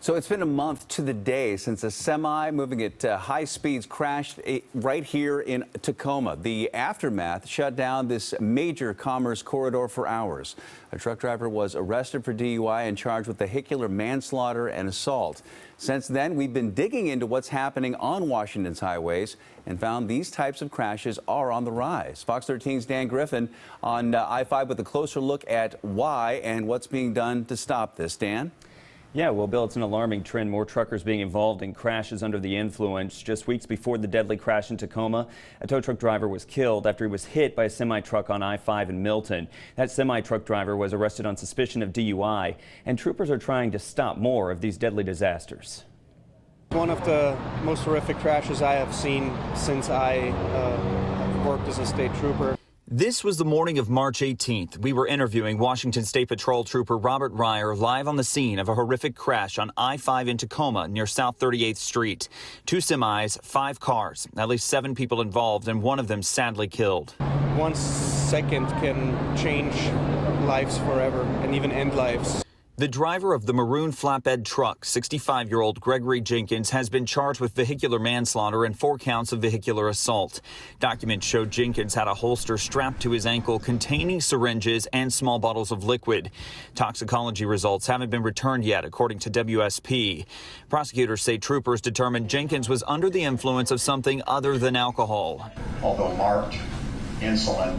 So it's been a month to the day since a semi moving at high speeds crashed right here in Tacoma. The aftermath shut down this major commerce corridor for hours. A truck driver was arrested for DUI and charged with vehicular manslaughter and assault. Since then, we've been digging into what's happening on Washington's highways and found these types of crashes are on the rise. Fox 13's Dan Griffin on I-5 with a closer look at why and what's being done to stop this. Dan? Yeah, well, Bill, it's an alarming trend. More truckers being involved in crashes under the influence. Just weeks before the deadly crash in Tacoma, a tow truck driver was killed after he was hit by a semi-truck on I-5 in Milton. That semi-truck driver was arrested on suspicion of DUI, and troopers are trying to stop more of these deadly disasters. One of the most horrific crashes I have seen since I worked as a state trooper. This was the morning of March 18th. We were interviewing Washington State Patrol Trooper Robert Ryer live on the scene of a horrific crash on I-5 in Tacoma near South 38th Street. 2 semis, 5 cars, at least 7 people involved, and one of them sadly killed. 1 second can change lives forever and even end lives. The driver of the maroon flatbed truck, 65-year-old Gregory Jenkins, has been charged with vehicular manslaughter and 4 counts of vehicular assault. Documents show Jenkins had a holster strapped to his ankle containing syringes and small bottles of liquid. Toxicology results haven't been returned yet, according to WSP. Prosecutors say troopers determined Jenkins was under the influence of something other than alcohol. Although marked insulin,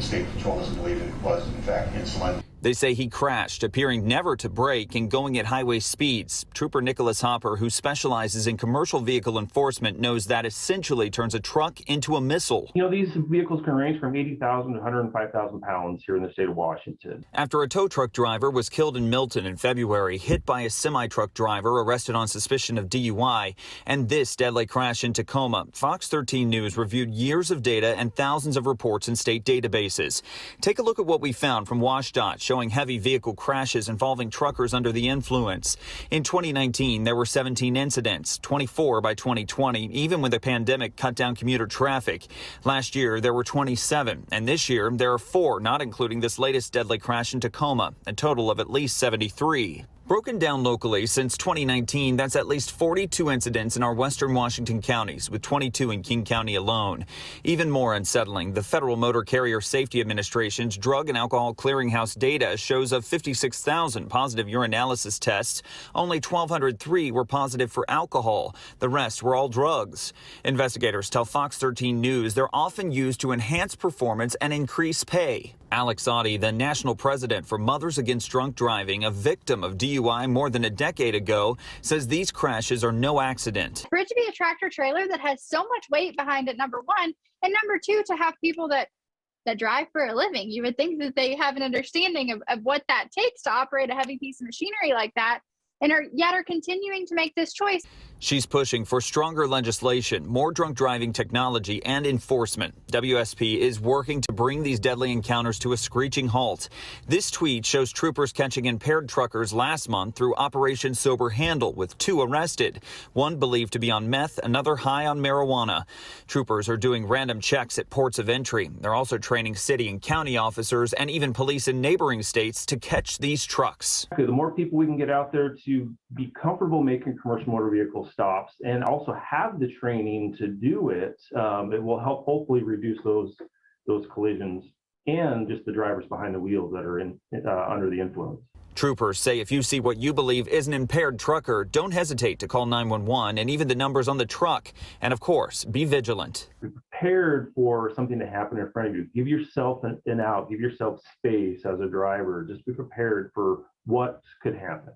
State Patrol doesn't believe it was, in fact, insulin. They say he crashed, appearing never to brake and going at highway speeds. Trooper Nicholas Hopper, who specializes in commercial vehicle enforcement, knows that essentially turns a truck into a missile. You know, these vehicles can range from 80,000 to 105,000 pounds here in the state of Washington. After a tow truck driver was killed in Milton in February, hit by a semi-truck driver arrested on suspicion of DUI, and this deadly crash in Tacoma, Fox 13 News reviewed years of data and thousands of reports in state databases. Take a look at what we found from WashDOT, showing heavy vehicle crashes involving truckers under the influence. In 2019, there were 17 incidents, 24 by 2020, even when the pandemic cut down commuter traffic. Last year, there were 27, and this year, there are 4, not including this latest deadly crash in Tacoma, a total of at least 73. Broken down locally since 2019, that's at least 42 incidents in our western Washington counties, with 22 in King County alone. Even more unsettling, the Federal Motor Carrier Safety Administration's Drug and Alcohol Clearinghouse data shows of 56,000 positive urinalysis tests, only 1,203 were positive for alcohol. The rest were all drugs. Investigators tell Fox 13 News they're often used to enhance performance and increase pay. Alex Audie, the national president for Mothers Against Drunk Driving, a victim of DUI more than a decade ago, says these crashes are no accident. For it to be a tractor trailer that has so much weight behind it, number one, and number two, to have people that drive for a living, you would think that they have an understanding of what that takes to operate a heavy piece of machinery like that, and are continuing to make this choice. She's pushing for stronger legislation, more drunk driving technology, and enforcement. WSP is working to bring these deadly encounters to a screeching halt. This tweet shows troopers catching impaired truckers last month through Operation Sober Handle, with 2 arrested, one believed to be on meth, another high on marijuana. Troopers are doing random checks at ports of entry. They're also training city and county officers and even police in neighboring states to catch these trucks. The more people we can get out there to be comfortable making commercial motor vehicle stops and also have the training to do it, it will help hopefully reduce those collisions and just the drivers behind the wheels that are under the influence. Troopers say if you see what you believe is an impaired trucker, don't hesitate to call 911 and even the numbers on the truck. And of course, be vigilant. Be prepared for something to happen in front of you. Give yourself an out, give yourself space as a driver. Just be prepared for what could happen.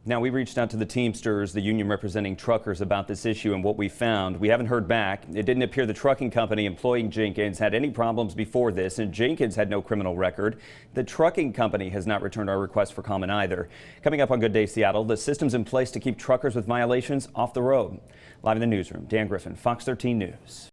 Now, we reached out to the Teamsters, the union representing truckers, about this issue and what we found. We haven't heard back. It didn't appear the trucking company employing Jenkins had any problems before this, and Jenkins had no criminal record. The trucking company has not returned our request for comment either. Coming up on Good Day Seattle, the system's in place to keep truckers with violations off the road. Live in the newsroom, Dan Griffin, Fox 13 News.